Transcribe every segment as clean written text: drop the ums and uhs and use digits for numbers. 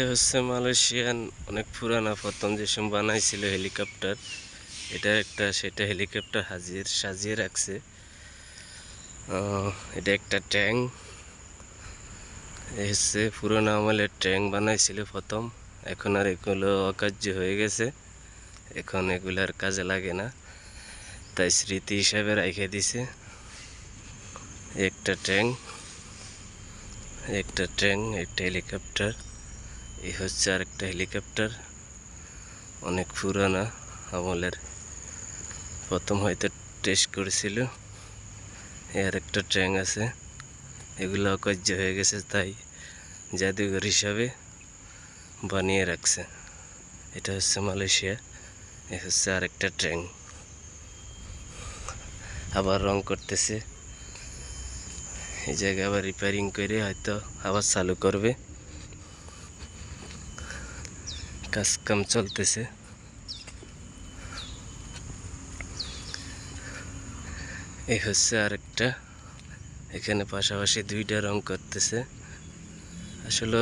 এটা হচ্ছে মালয়েশিয়ান অনেক পুরানা প্রথম যে সময় বানাইছিল হেলিকপ্টার। সেটা হেলিকপ্টার সাজিয়ে রাখছে। এটা একটা ট্যাঙ্ক, হচ্ছে পুরোনো আমলের ট্যাঙ্ক বানাইছিল প্রথম। এখন আর এগুলো অকার্য হয়ে গেছে, এখন এগুলার কাজে লাগে না, তাই স্মৃতি হিসাবে রেখে দিছে। একটা ট্যাঙ্ক, একটা হেলিকপ্টার। এই হচ্ছে আরেকটা হেলিকপ্টার, অনেক পুরানা আমলের, প্রথম হয়তো টেস্ট করেছিল। এর একটা ট্যাঙ্ক আছে, এগুলো অকার্য হয়ে গেছে, তাই জাদুঘর হিসাবে বানিয়ে রাখছে। এটা হচ্ছে মালয়েশিয়া। এ হচ্ছে আরেকটা ট্যাঙ্ক, আবার রং করতেছে। এই জায়গায় আবার রিপেয়ারিং করে হয়তো আবার চালু করবে, কাজ কাম চলতেছে। এই হচ্ছে আরেকটা, এখানে পাশাপাশি দুইটা রং করতেছে। আসলে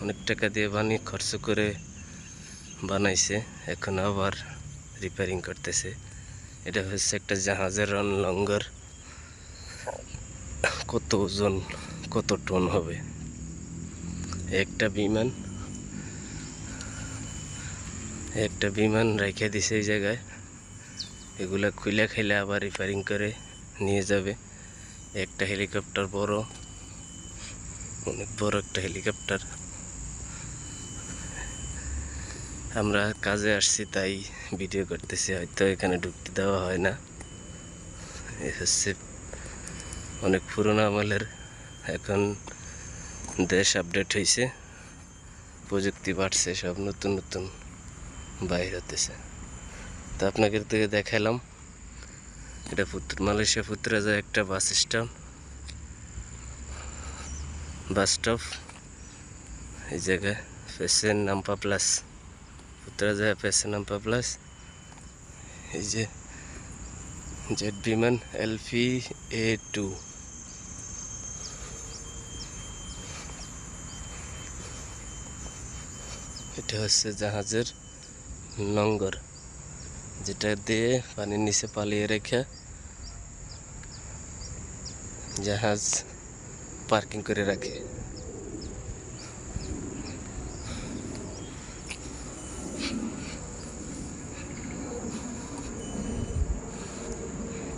অনেক টাকা দিয়ে খরচ করে বানাইছে, এখন আবার রিপেয়ারিং করতেছে। এটা হচ্ছে একটা জাহাজের লঙ্গর, কত ওজন, কত টন হবে। একটা বিমান রেখে দিছে এই জায়গায়, এগুলা খুলে খেলে আবার রিপেয়ারিং করে নিয়ে যাবে। একটা হেলিকপ্টার বড়, অনেক বড় একটা হেলিকপ্টার। আমরা কাজে আসছি তাই ভিডিও করতেছি, হয়তো এখানে ঢুকতে দেওয়া হয় না। এই হচ্ছে অনেক পুরোনো আমলের, এখন দেশ আপডেট হয়েছে, প্রযুক্তি বাড়ছে, সব নতুন নতুন বাইর হতেছে। তো আপনাদের থেকে দেখালাম। এটা মালয়েশিয়া পুত্রাজায় একটা বাস স্টপ। এই জায়গায় পেসেন নাম্পা প্লাস, পুত্রাজায় পেসেন নাম্পা প্লাস। এই যে জেট বিমান LPA-2, এটা হচ্ছে জাহাজের লঙ্গর, যেটা দিয়ে পানির নিচে পালিয়ে রেখে জাহাজ পার্কিং করে রাখে।